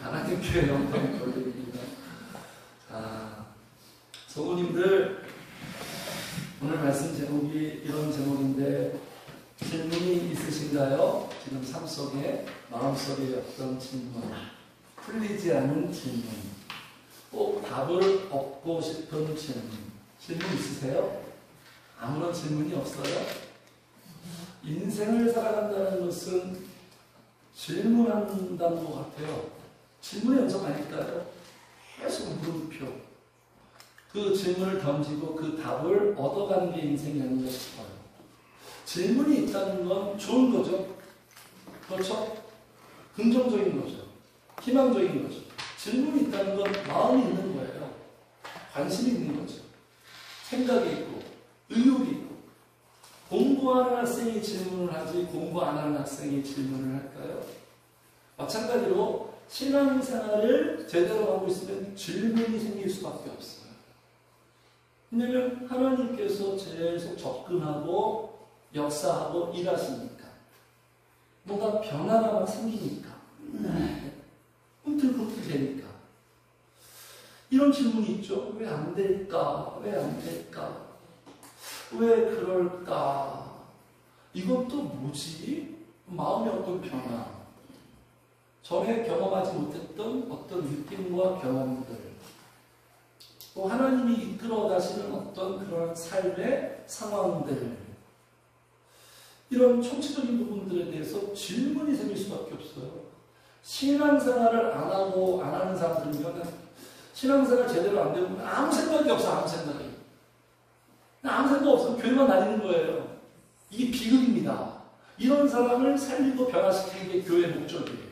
하나님 교회 영광 돌립니다. 성도님들, 오늘 말씀 제목이 이런 제목인데 질문이 있으신가요? 지금 삶 속에, 마음속에 어떤 질문, 풀리지 않는 질문, 꼭 답을 얻고 싶은 질문 있으세요? 아무런 질문이 없어요? 인생을 살아간다는 것은 질문한다는 것 같아요. 질문의 연속 아닐까요? 계속 물음표. 그 질문을 던지고 그 답을 얻어가는 게 인생이 아닌가 싶어요. 질문이 있다는 건 좋은 거죠. 그렇죠? 긍정적인 거죠. 희망적인 거죠. 질문이 있다는 건 마음이 있는 거예요. 관심이 있는 거죠. 생각이 있고, 의욕이 있고. 공부하는 학생이 질문을 하지 공부 안 하는 학생이 질문을 할까요? 마찬가지로 신앙생활을 제대로 하고 있으면 질문이 생길 수밖에 없어요. 왜냐하면 하나님께서 계속 접근하고 역사하고 일하시니까 뭔가 변화가 막 생기니까 꿈틀꿈틀 되니까 이런 질문이 있죠. 왜 안 될까? 왜 안 될까? 왜 그럴까? 이것도 뭐지? 마음의 어떤 변화, 전에 경험하지 못했던 어떤 느낌과 경험들, 또 하나님이 이끌어 가시는 어떤 그런 삶의 상황들, 이런 총체적인 부분들에 대해서 질문이 생길 수밖에 없어요. 신앙생활을 안 하고 안 하는 사람들이면 신앙생활 제대로 안 되면 아무 생각이 없어. 아무 생각 없으면 교회만 다니는 거예요. 이게 비극입니다. 이런 사람을 살리고 변화시키는 게 교회의 목적이에요.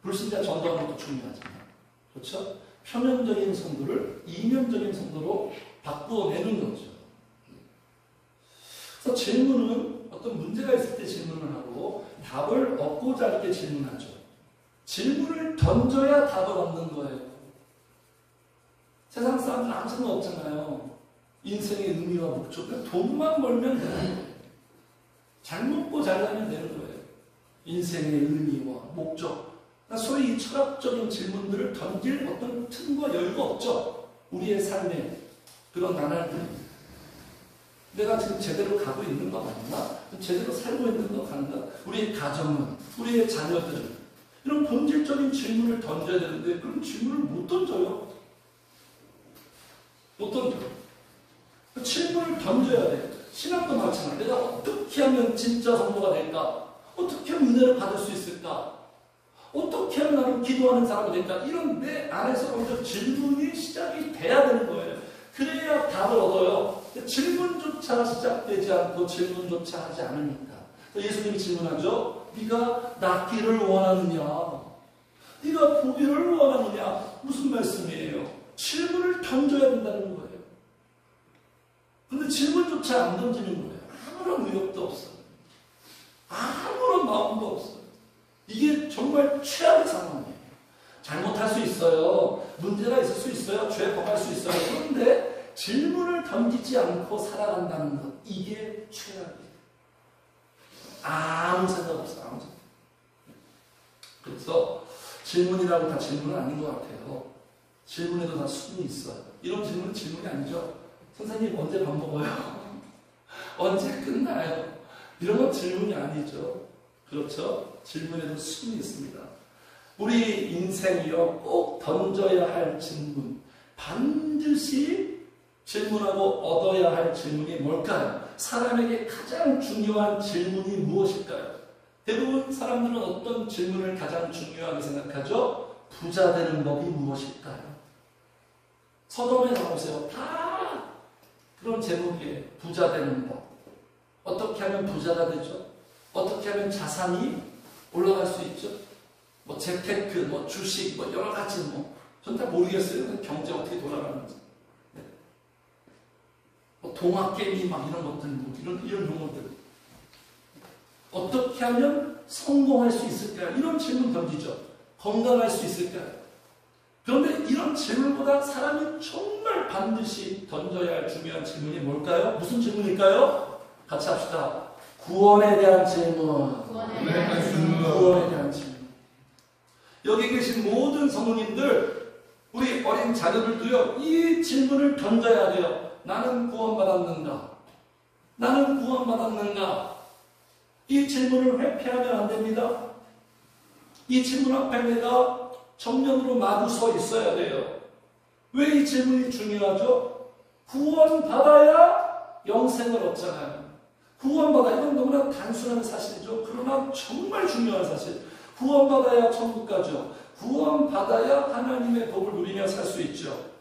불신자 전도하는 것도 중요하지만, 그렇죠? 표면적인 성도를 이면적인 성도로 바꾸어내는 거죠. 그래서 질문은 어떤 문제가 있을 때 질문을 하고 답을 얻고자 할 때 질문하죠. 질문을 던져야 답을 얻는 거예요. 세상 사람들은 아무 생각 없잖아요. 인생의 의미와 목적, 돈만 벌면 되는 거예요. 잘 먹고 잘 살면 되는 거예요. 인생의 의미와 목적. 소위 이 철학적인 질문들을 던질 어떤 틈과 여유가 없죠. 우리의 삶에 그런 나날들이. 내가 지금 제대로 가고 있는 거 맞나? 제대로 살고 있는 거 같나? 우리의 가정은, 우리의 자녀들은 이런 본질적인 질문을 던져야 되는데 그런 질문을 못 던져요. 못 던져요. 질문을 던져야 돼. 신앙도 마찬가지야. 내가 어떻게 하면 진짜 성도가 될까? 어떻게 하면 은혜를 받을 수 있을까? 어떻게 하면 나는 기도하는 사람이 될까? 이런 내 안에서 먼저 질문이 시작이 돼야 되는 거예요. 그래야 답을 얻어요. 질문조차 시작되지 않고 질문조차 하지 않으니까. 예수님이 질문하죠. 네가 낫기를 원하느냐? 네가 보기를 원하느냐? 무슨 말씀이에요? 질문을 던져야 된다는 거예요. 근데 질문조차 안 던지는 거예요. 아무런 의욕도 없어요. 아무런 마음도 없어요. 이게 정말 최악의 상황이에요. 잘못할 수 있어요. 문제가 있을 수 있어요. 죄 범할 수 있어요. 그런데 질문을 던지지 않고 살아간다는 것, 이게 최악이에요. 아무 생각 없어요. 아무 생각. 그래서 질문이라고 다 질문은 아닌 것 같아요. 질문에도 다 수준이 있어요. 이런 질문은 질문이 아니죠. 선생님 언제 밥 먹어요? 언제 끝나요? 이런 건 질문이 아니죠. 그렇죠? 질문에도 수준이 있습니다. 우리 인생이요, 꼭 던져야 할 질문, 반드시 질문하고 얻어야 할 질문이 뭘까요? 사람에게 가장 중요한 질문이 무엇일까요? 대부분 사람들은 어떤 질문을 가장 중요하게 생각하죠? 부자 되는 법이 무엇일까요? 서점에 가보세요. 다 그런 제목이에요. 부자 되는 법. 어떻게 하면 부자가 되죠? 어떻게 하면 자산이 올라갈 수 있죠? 뭐 재테크, 뭐 주식, 뭐 여러 가지 전 다 모르겠어요. 경제 어떻게 돌아가는지. 네. 뭐 동학개미 막 이런 것들, 이런 용어들. 어떻게 하면 성공할 수 있을까요? 이런 질문 던지죠. 건강할 수 있을까요? 그런데 이런 질문보다 사람이 정말 반드시 던져야 할 중요한 질문이 뭘까요? 무슨 질문일까요? 같이 합시다. 구원에 대한 질문. 구원에 대한 질문. 여기 계신 모든 성도님들, 우리 어린 자녀들도요, 이 질문을 던져야 돼요. 나는 구원받았는가? 나는 구원받았는가? 이 질문을 회피하면 안 됩니다. 이 질문 앞에 내가 정면으로 마주 서 있어야 돼요. 왜 이 질문이 중요하죠? 구원받아야 영생을 얻잖아요. 구원받아, 이건 너무나 단순한 사실이죠. 그러나 정말 중요한 사실. 구원받아야 천국 가죠. 구원받아야 하나님의 복을 누리며 살 수 있죠.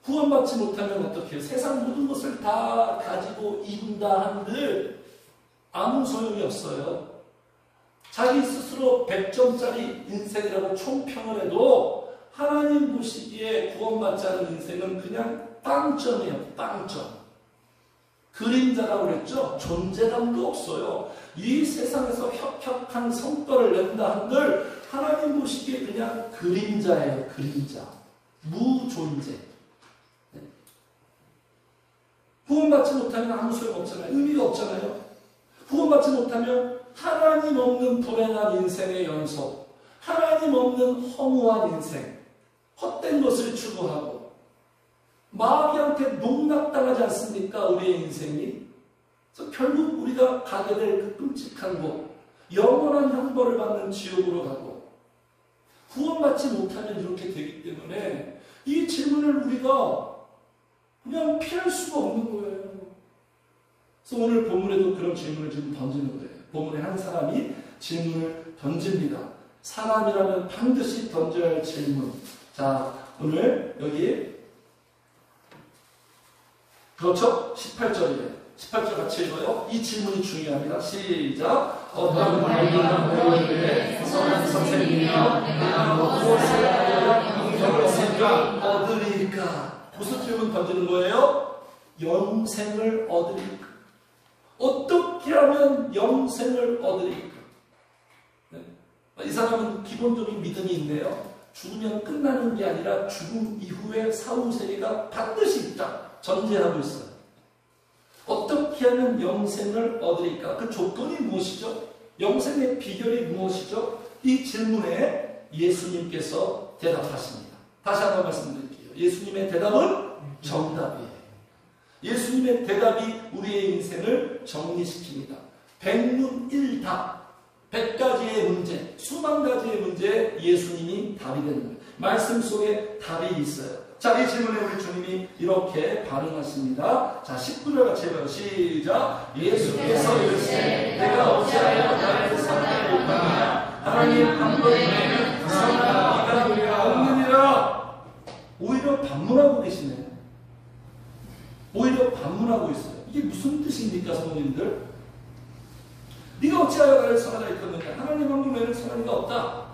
구원받지 못하면 어떻게 해요? 세상 모든 것을 다 가지고 이룬다 한들 아무 소용이 없어요. 자기 스스로 100점짜리 인생이라고 총평을 해도 하나님 보시기에 구원받지 않은 인생은 그냥 빵점이에요. 빵점. 그림자라고 그랬죠? 존재감도 없어요. 이 세상에서 혁혁한 성과를 낸다 한들 하나님 보시기에 그냥 그림자예요. 그림자. 무존재. 구원받지 못하면 아무 소용 없잖아요. 의미가 없잖아요. 구원받지 못하면 하나님 없는 불행한 인생의 연속, 하나님 없는 허무한 인생, 헛된 것을 추구하고 마귀한테 농락당하지 않습니까? 우리의 인생이. 그래서 결국 우리가 가게 될 그 끔찍한 곳, 영원한 형벌을 받는 지옥으로 가고, 구원받지 못하면 이렇게 되기 때문에 이 질문을 우리가 그냥 피할 수가 없는 거예요. 그래서 오늘 본문에도 그런 질문을 지금 던지는 거예요. 본문에 한 사람이 질문을 던집니다. 사람이라면 반드시 던져야 할 질문. 자, 오늘 여기 그렇죠? 18절이에요. 18절 같이 읽어요. 이 질문이 중요합니다. 시작. 어떤 관리가 보이기에 선한 선생님이여 내가 무엇을 하여야 영생을 얻으리까? 무슨 질문 던지는 거예요? 영생을 얻으리까? 어떻게 하면 영생을 얻으리까? 네. 이 사람은 기본적인 믿음이 있네요. 죽으면 끝나는 게 아니라 죽음 이후에 사후세계가 반드시 있다. 전제하고 있어요. 어떻게 하면 영생을 얻으리까? 그 조건이 무엇이죠? 영생의 비결이 무엇이죠? 이 질문에 예수님께서 대답하십니다. 다시 한번 말씀드릴게요. 예수님의 대답은 정답이에요. 예수님의 대답이 우리의 인생을 정리시킵니다. 백문일답, 100가지의 문제, 수만 가지의 문제에 예수님이 답이 되는 거예요. 말씀 속에 답이 있어요. 자, 이 질문에 우리 주님이 이렇게 반응하십니다. 자, 19절 같이 해봐요. 시작. 예수께서 이르시되 내가 어찌하여 나를 사랑하여 못하느냐? 하나님 한 번 외에는 선한 이가 없느니라. 오히려 반문하고 계시네요. 오히려 반문하고 있어요. 이게 무슨 뜻입니까, 성도님들? 네가 어찌하여 나를 선하다 일컫느냐? 하나님 한 분 외에는 선한 이가 없다.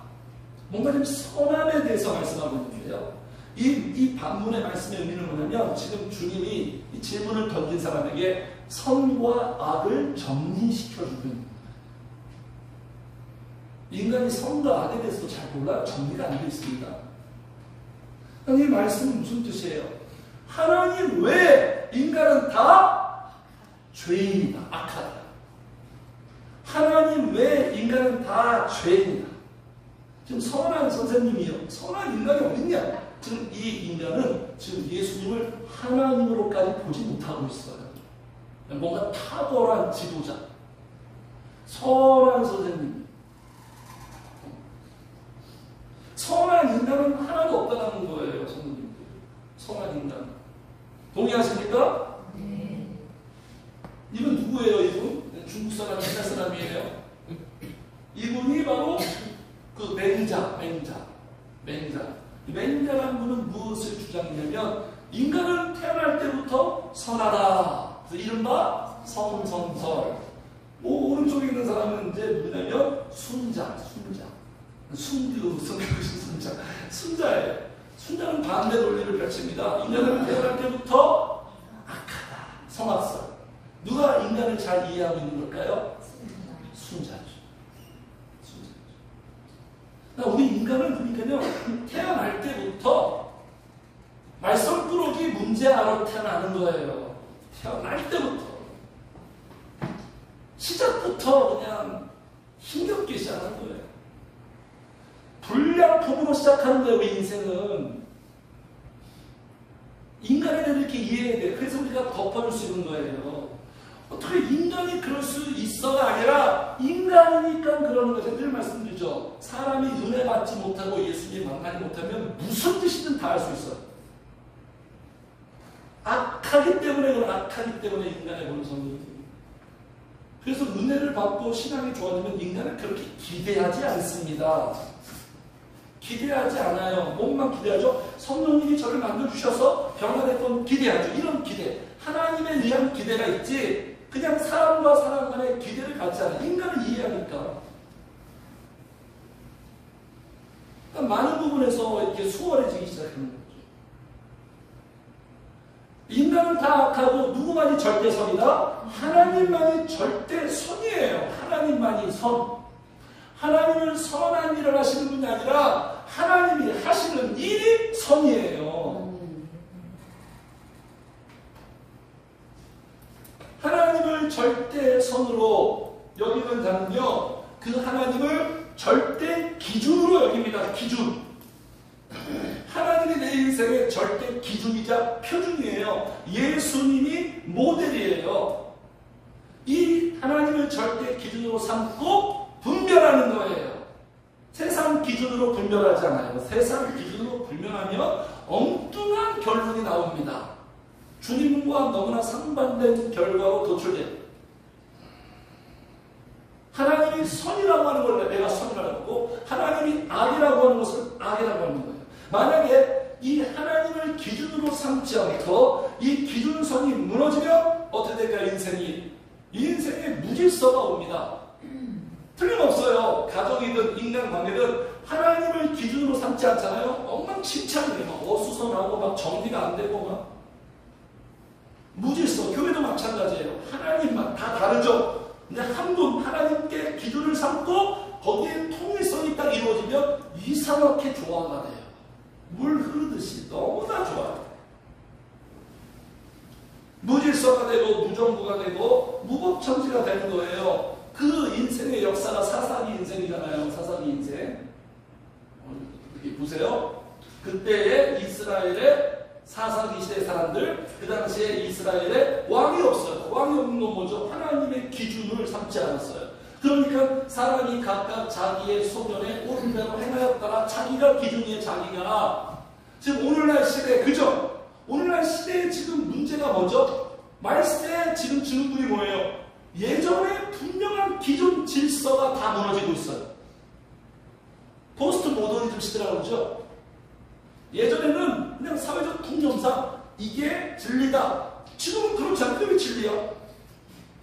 뭔가 좀 선함에 대해서 말씀하고 있는데요. 이 반문의 말씀의 의미는 뭐냐면 지금 주님이 이 질문을 던진 사람에게 선과 악을 정리시켜주고 있는 거예요. 인간이 선과 악에 대해서도 잘 몰라요. 정리가 안 되어 있습니다. 이 말씀은 무슨 뜻이에요? 하나님 외에 인간은 다 죄인이다. 악하다. 하나님 외에 인간은 다 죄인이다. 지금 선한 선생님이요. 선한 인간이 어딨냐? 지금 이 인간은 지금 예수님을 하나님으로까지 보지 못하고 있어요. 뭔가 탁월한 지도자, 선한 선생님. 선한 인간은 하나도 없다는 거예요, 성도님들. 선한 인간. 동의하십니까? 네. 이분 누구예요, 이분? 중국 사람, 옛날 사람이에요. 이분이 바로 그 맹자라는 분은 무엇을 주장했냐면 인간은 태어날 때부터 선하다. 그래서 이른바 성선설. 오른쪽에 있는 사람은 이제 누구냐면 순자예요. 순자는 반대 논리를 펼칩니다. 인간은 태어날 때부터 악하다. 성악설. 누가 인간을 잘 이해하고 있는 걸까요? 순자죠. 우리 인간은 그러니까요, 태어날 때부터 말썽꾸러기 문제아로 태어나는 거예요. 태어날 때부터. 시작부터 그냥 힘겹게 시작하는 거예요. 불량품을 보고 시작하는 거예요. 우리 인생은. 인간에 대해 이렇게 이해해야 돼. 그래서 우리가 덮어줄 수 있는 거예요. 어떻게 인간이 그럴 수 있어가 아니라 인간이니까 그러는 거죠. 늘 말씀드리죠. 사람이 은혜 받지 못하고 예수님 만나지 못하면 무슨 짓이든 다 할 수 있어요. 악하기 때문에 그런 악하기 때문에 인간의 본성이. 그래서 은혜를 받고 신앙이 좋아지면 인간은 그렇게 기대하지 않습니다. 기대하지 않아요. 몸만 기대하죠. 성령님이 저를 만들어주셔서 변화될 기대하죠. 이런 기대. 하나님에 의한 기대가 있지 그냥 사람과 사람 간의 기대를 갖지 않아요. 인간을 이해하니까. 그러니까 많은 부분에서 이렇게 수월해지기 시작하는 거죠. 인간은 다 악하고 누구만이 절대선이다? 하나님만이 절대선이에요. 하나님만이 선. 하나님은 선한 일을 하시는 분이 아니라 하나님이 하시는 일이 선이에요. 하나님을 절대선으로 여기는 자는요, 그 하나님을 절대 기준으로 여깁니다. 기준. 하나님이 내 인생의 절대 기준이자 표준이에요. 예수님이 모델이에요. 이 하나님을 절대 기준으로 삼고 분별하는 거예요. 세상 기준으로 분별하지 않아요. 세상 기준으로 분별하면 엉뚱한 결론이 나옵니다. 주님과 너무나 상반된 결과로 도출돼요. 하나님이 선이라고 하는 걸 내가 선이라고 하고 하나님이 악이라고 하는 것을 악이라고 하는 거예요. 만약에 이 하나님을 기준으로 삼지 않고 이 기준선이 무너지면 어떻게 될까요? 인생에 무질서가 옵니다. 틀림없어요. 가족이든 인간관계든 하나님을 기준으로 삼지 않잖아요. 엉망진창이에요. 막 어수선하고 막 정리가 안 되고 막 무질서. 교회도 마찬가지예요. 하나님만 다 다르죠. 근데 한 분 하나님께 기준을 삼고 거기에 통일성이 딱 이루어지면 이상하게 조화가 돼요. 물 흐르듯이 너무나 좋아요. 무질서가 되고 무정부가 되고 무법천지가 되는 거예요. 그 인생의 역사가 사사기 인생이잖아요. 사사기 인생. 여기 보세요. 그때의 이스라엘의 사사기 시대 사람들, 그 당시에 이스라엘에 왕이 없어요. 왕이 없는 건 뭐죠? 하나님의 기준을 삼지 않았어요. 그러니까 사람이 각각 자기의 소견에 옳은 대로 행하였다가 자기가 기준이에요. 자기가. 지금 오늘날 시대, 그죠? 오늘날 시대에 지금 문제가 뭐죠? 말세에 지금 증후군이 뭐예요? 예전에 분명한 기존 질서가 다 무너지고 있어요. 포스트 모더니즘 시대라고 그러죠? 예전에는 그냥 사회적 통념상 이게 진리다. 지금은 그렇지 않고 왜 진리야?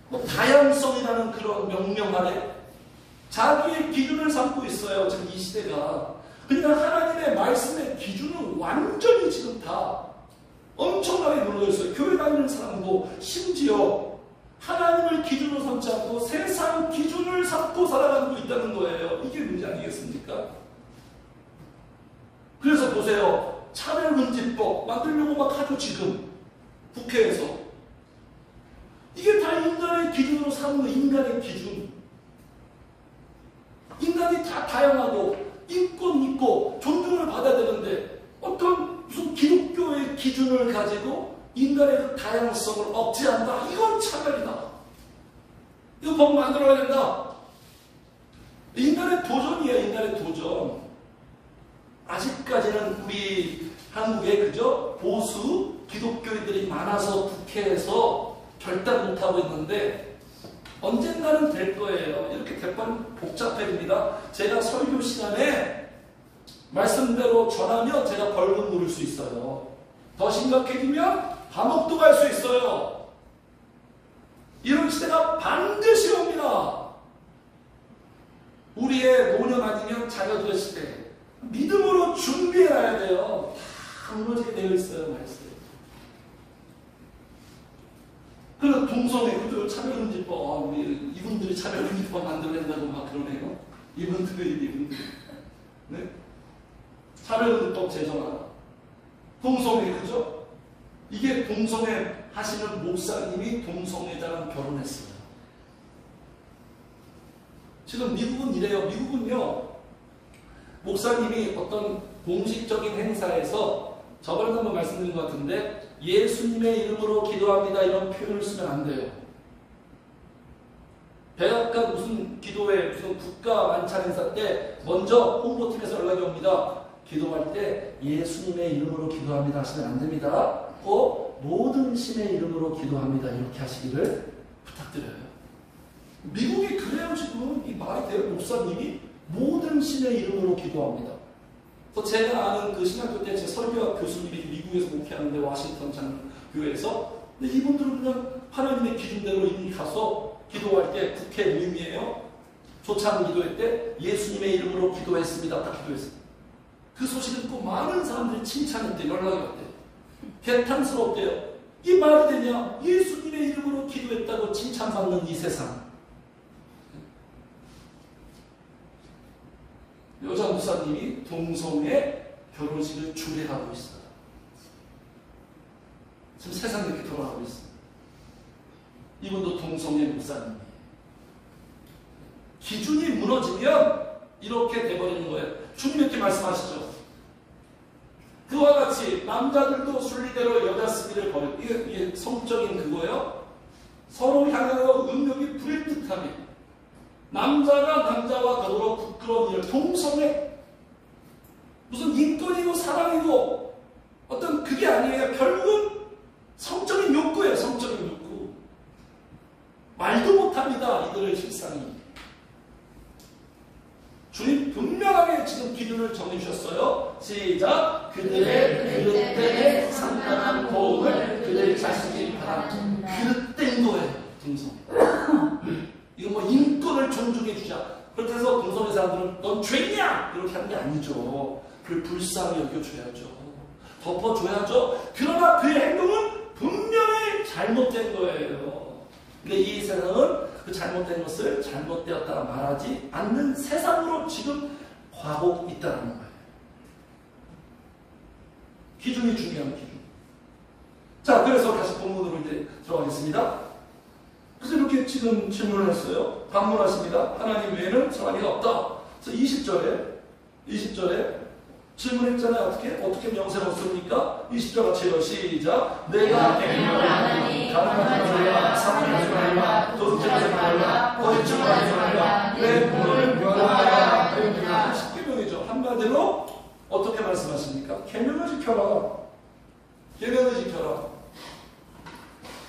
뭐 다양성이라는 그런 명령 아래 자기의 기준을 삼고 있어요. 지금 이 시대가. 그러니까 하나님의 말씀의 기준은 완전히 지금 다 엄청나게 무너져 있어요. 교회 다니는 사람도 심지어 하나님을 기준으로 삼지 않고 세상 기준을 삼고 살아가고 있다는 거예요. 이게 문제 아니겠습니까? 그래서 보세요. 차별금지법 만들려고 막 하죠. 지금 국회에서. 이게 다 인간의 기준으로 삼는 인간의 기준. 인간이 다 다양하고 인권 있고 존중을 받아야 되는데 어떤 무슨 기독교의 기준을 가지고 인간의 그 다양성을 억제한다. 이건 차별이다. 이거 법 만들어야 된다. 인간의 도전이에요. 인간의 도전. 아직까지는 우리 한국에 그저 보수 기독교인들이 많아서 국회에서 결단 못하고 있는데 언젠가는 될 거예요. 이렇게 대파는 복잡해집니다. 제가 설교 시간에 말씀대로 전하면 제가 벌금 물을 수 있어요. 더 심각해지면 감옥도 갈 수 있어요. 이런 시대가 반드시 옵니다. 우리의 노년 아니면 자녀들 시대. 믿음으로 준비해놔야 돼요. 다 무너지게 되어 있어요. 말씀. 그래서 동성애, 그죠? 차별금지법, 우리 이분들이 차별금지법 만들어낸다고 막 그러네요. 이분들이. 네? 차별금지법 제정하라. 동성애, 그죠? 이게 동성애 하시는 목사님이 동성애자랑 결혼했어요. 지금 미국은 이래요. 미국은요, 목사님이 어떤 공식적인 행사에서 저번에 한번 말씀드린 것 같은데 예수님의 이름으로 기도합니다 이런 표현을 쓰면 안 돼요. 백악관 무슨 기도회 무슨 국가 만찬 행사 때 먼저 홍보팀에서 연락이 옵니다. 기도할 때 예수님의 이름으로 기도합니다 하시면 안 됩니다. 꼭 모든 신의 이름으로 기도합니다 이렇게 하시기를 부탁드려요. 미국이 그래요. 지금 이 말이 돼요. 목사님이 모든 신의 이름으로 기도합니다. 그래서 제가 아는 그 신학교 때 제 설교학 교수님이 미국에서 목회하는데 워싱턴 장교회에서 근데 이분들은 그냥 하나님의 기준대로 이미 가서 기도할 때 국회 모임이에요. 조찬 기도회 때 예수님의 이름으로 기도했습니다. 딱 기도했습니다. 그 소식을 듣고 많은 사람들이 칭찬했대. 연락이 왔대요. 개탄스럽대요. 이 말이 되냐? 예수님의 이름으로 기도했다고 칭찬받는 이 세상. 여자 목사님이 동성애 결혼식을 주례하고 있어요. 지금 세상이 이렇게 돌아가고 있어요. 이분도 동성애 목사님이에요. 기준이 무너지면 이렇게 돼버리는 거예요. 주님 이렇게 말씀하시죠. 그와 같이 남자들도 순리대로 여자 쓰기를 버려. 이게 성적인 그거예요. 서로 향하여 능력이 불일듯하게 남자가 남자와 더불어 부끄러운 일, 동성애 무슨 인권이고 사랑이고 어떤 그게 아니에요. 결국은 성적인 욕구예요. 성적인 욕구. 말도 못합니다. 이들의 실상이. 주님 분명하게 지금 기준을 정해주셨어요. 시작. 그들의 그릇된 상당한 보응을 그들 자신이 바라는 그릇된 거예요. 동성애. 이거 뭐 인권을 존중해 주자. 그렇게 해서 동성애 사람들은 넌 죄냐? 이렇게 하는 게 아니죠. 그걸 불쌍히 여겨줘야죠. 덮어줘야죠. 그러나 그의 행동은 분명히 잘못된 거예요. 근데 이 세상은 그 잘못된 것을 잘못되었다 말하지 않는 세상으로 지금 가고 있다는 거예요. 기준이 중요한 기준. 자, 그래서 다시 본문으로 이제 들어가겠습니다. 그래서 이렇게 지금 질문을 했어요. 반문하십니다. 하나님 외에는 사랑이 없다. 그래서 20절에 질문했잖아요. 어떻게 명세를 얻습니까? 20절 같이 해요. 시작. 내가 계명을 안 하니 가난하지 말라, 사랑하지 말라, 도둑질하지 말라, 거짓말하지 말라, 내 부모를 명하라. 10계명이죠. 한마디로 어떻게 말씀하십니까? 계명을 지켜라. 계명을 지켜라.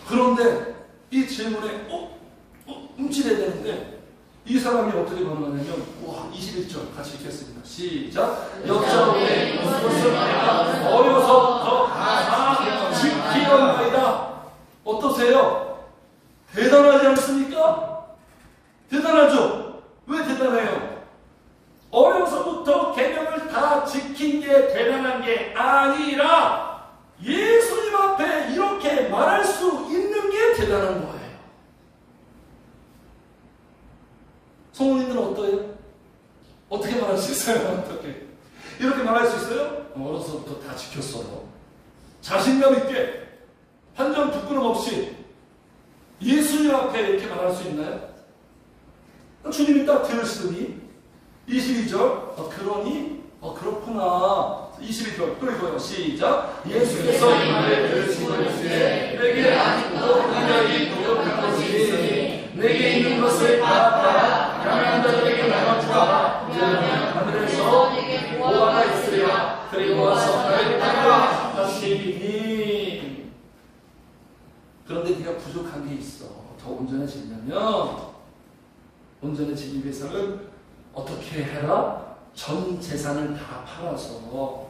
그런데 이 질문에 움찔해야 되는데 이 사람이 어떻게 반응하냐면 21절 같이 읽겠습니다. 시작. 여자의 것을 내가 어려서부터 다 지키려나이다. 어떠세요? 대단하지 않습니까? 대단하죠? 왜 대단해요? 어려서부터 계명을 다 지킨 게 대단한 게 아니라 예수님 앞에 이렇게 말할 수 있는 게 대단한 거예요. 성모님들은 어떠해요? 어떻게 말할 수 있어요? 어떻게? 이렇게 말할 수 있어요? 어려서부터 다 지켰어요. 자신감 있게 한 점 부끄럼 없이 예수님 앞에 이렇게 말할 수 있나요? 주님이 딱 들으시더니 22절 그러니 그렇구나. 22절 또 읽어요. 시작. 예수께서 이말에 들으시고 이르시되 내게 아직도 은혜이 부족한 것이 있으니 내게 있는 것을 다 팔아 가난한 자들에게 나눠주라. 그러면 하늘에서 내게 뭐 하나 있으리라. 그리고 와서 나를 따르라 하시니. 그런데 네가 부족한 게 있어. 더 온전해지려면 온전해지기 위해서는 어떻게 해라? 전 재산을 다 팔아서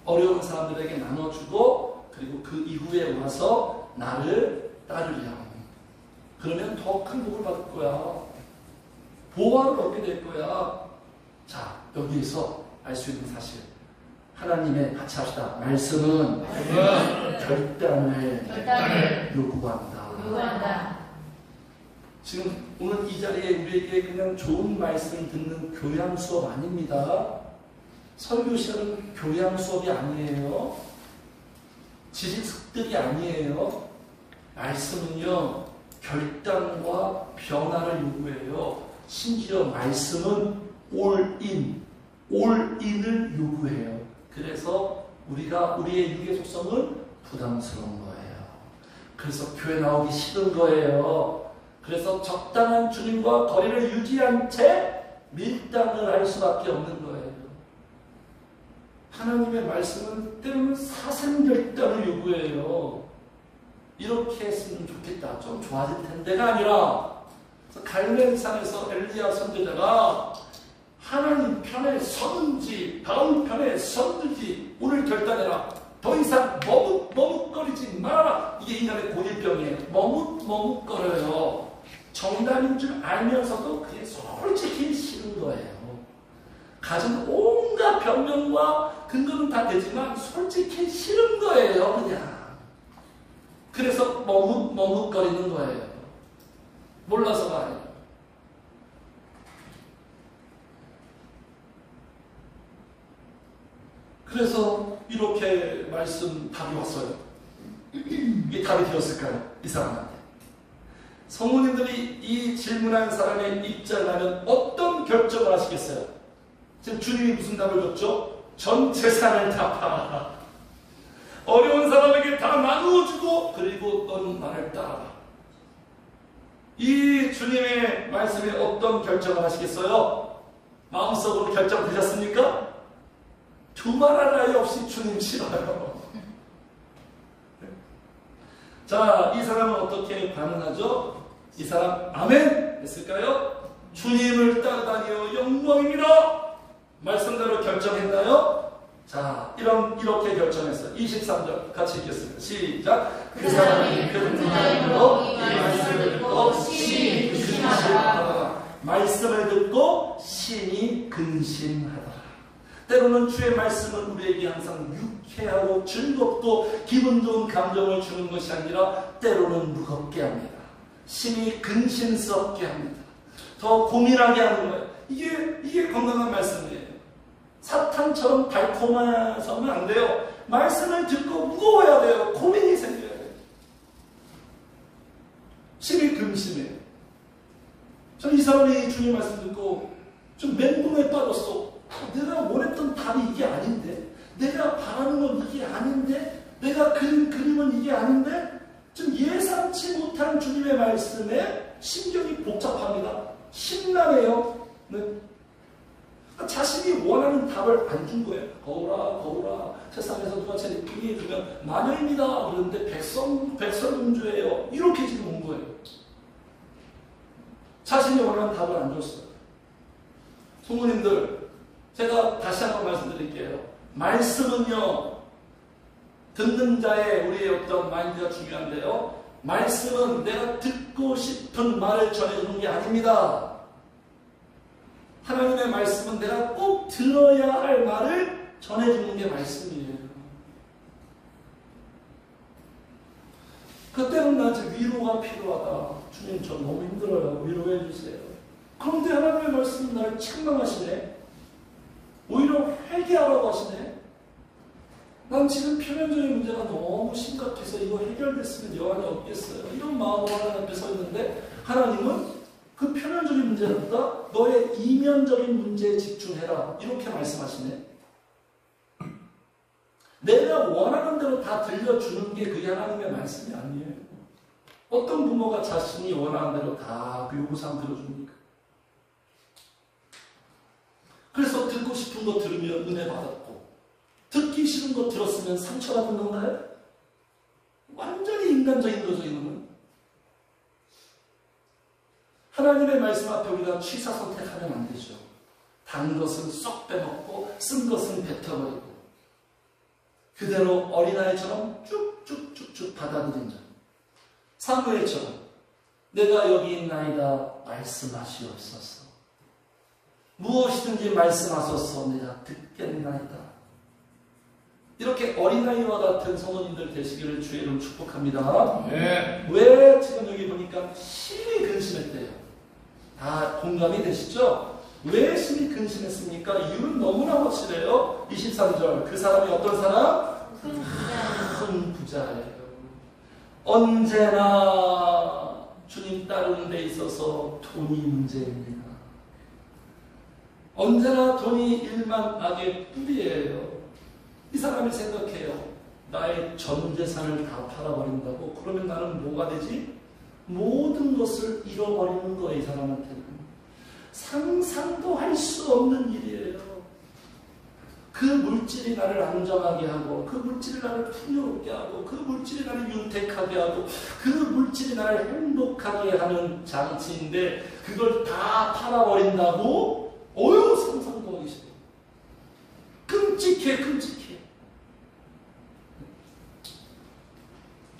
어려운 사람들에게 나눠주고 그리고 그 이후에 와서 나를 따르렴. 그러면 더 큰 복을 받을 거야. 보화를 얻게 될 거야. 자, 여기에서 알 수 있는 사실. 하나님의 같이 합시다. 말씀은 결단을 요구한다. 지금 오늘 이 자리에 우리에게 그냥 좋은 말씀을 듣는 교양 수업 아닙니다. 설교 시간은 교양 수업이 아니에요. 지식습들이 아니에요. 말씀은요, 결단과 변화를 요구해요. 심지어 말씀은 올인, 올인을 요구해요. 그래서 우리가 우리의 육의 속성은 부담스러운 거예요. 그래서 교회 나오기 싫은 거예요. 그래서 적당한 주님과 거리를 유지한 채 밀당을 할 수밖에 없는 거예요. 하나님의 말씀은 때로는 사생결단을 요구해요. 이렇게 했으면 좋겠다, 좀 좋아질 텐데가 아니라, 갈멜산에서 엘리야 선지자가 하나님 편에 서든지 바울 편에 서든지 오늘 결단해라. 더 이상 머뭇거리지 마라. 이게 인간의 고질병이에요. 머뭇거려요. 정답인 줄 알면서도 그게 솔직히 싫은 거예요. 가진 온갖 변명과 근거는 다 되지만 솔직히 싫은 거예요, 그냥. 그래서 머뭇거리는 거예요. 몰라서가 아니에요. 그래서 이렇게 말씀 답이 왔어요. 이게 답이 되었을까요? 이 사람한테. 성모님들이 이 질문한 사람의 입장이라면 어떤 결정을 하시겠어요? 지금 주님이 무슨 답을 줬죠? 전 재산을 다 팔아라. 어려운 사람에게 다 나누어주고 그리고 너는 나를 따라라. 이 주님의 말씀에 어떤 결정을 하시겠어요? 마음속으로 결정되셨습니까? 두말할 나위 없이 주님 싫어요. 자, 이 사람은 어떻게 반응하죠? 이 사람 아멘 했을까요? 주님을 따르다니요 영광입니다. 말씀대로 결정했나요? 자, 이렇게 결정했어요. 23절 같이 읽겠습니다. 시작. 그 사람이 그 말로 이 말씀을 듣고 심히 근심하더라. 말씀을 듣고 심히 근심하더라. 때로는 주의 말씀은 우리에게 항상 유쾌하고 즐겁고 기분 좋은 감정을 주는 것이 아니라 때로는 무겁게 합니다. 심히 근심스럽게 합니다. 더 고민하게 하는 거예요. 이게 건강한 말씀이에요. 사탄처럼 달콤해서는 안 돼요. 말씀을 듣고 무거워야 돼요. 고민이 생겨야 돼요. 심히 근심해요. 저는 이 사람이 주님 말씀 듣고 좀 멘붕에 빠졌어. 내가 원했던 답이 이게 아닌데, 내가 바라는 건 이게 아닌데, 내가 그린 그림은 이게 아닌데, 좀 예상치 못한 주님의 말씀에 심경이 복잡합니다. 심란해요. 네. 자신이 원하는 답을 안 준 거예요. 거울아, 세상에서 누가 제 얘기해 주면 마녀입니다. 그러는데 백설공주예요. 이렇게 지금 온 거예요. 자신이 원하는 답을 안 줬어요. 성모님들, 제가 다시 한번 말씀드릴게요. 말씀은요, 듣는 자의 우리의 어떤 마인드가 중요한데요. 말씀은 내가 듣고 싶은 말을 전해주는 게 아닙니다. 하나님의 말씀은 내가 꼭 들어야 할 말을 전해주는 게 말씀이에요. 그때는 나한테 위로가 필요하다. 주님, 저 너무 힘들어요. 위로해 주세요. 그런데 하나님의 말씀은 나를 책망하시네. 오히려 회개하라고 하시네. 난 지금 표면적인 문제가 너무 심각해서 이거 해결됐으면 여한이 없겠어요. 이런 마음으로 하나님 앞에 서 있는데 하나님은 그 표면적인 문제보다 너의 이면적인 문제에 집중해라. 이렇게 말씀하시네. 내가 원하는 대로 다 들려주는 게 그게 하나님의 말씀이 아니에요. 어떤 부모가 자신이 원하는 대로 다 그 요구사항 들어줍니까? 그래서 듣고 싶은 거 들으면 은혜 받았고, 듣기 싫은 거 들었으면 상처받은 건가요? 완전히 인간적인 거죠, 이거는. 하나님의 말씀 앞에 우리가 취사 선택하면 안 되죠. 단 것은 쏙 빼먹고 쓴 것은 뱉어버리고 그대로 어린아이처럼 쭉쭉쭉쭉 받아들인 자. 사무엘처럼 내가 여기 있나이다 말씀하시옵소서. 무엇이든지 말씀하소서 내가 듣겠나이다. 이렇게 어린아이와 같은 성도님들 되시기를 주의 이름 축복합니다. 네. 왜 지금 여기 보니까 심히 근심했대요. 다 공감이 되시죠? 왜 심히 근심했습니까? 이유는 너무나 확실해요. 23절 그 사람이 어떤 사람? 큰 부자예요. 언제나 주님 따르는 데 있어서 돈이 문제입니다. 언제나 돈이 일만 악의 뿌리예요. 이 사람이 생각해요. 나의 전 재산을 다 팔아버린다고? 그러면 나는 뭐가 되지? 모든 것을 잃어버리는 거예요. 이 사람한테는. 상상도 할 수 없는 일이에요. 그 물질이 나를 안정하게 하고, 그 물질이 나를 풍요롭게 하고, 그 물질이 나를 윤택하게 하고, 그 물질이 나를 행복하게 하는 장치인데 그걸 다 팔아버린다고? 어휴, 상상도 하기 싫어. 끔찍해, 끔찍해.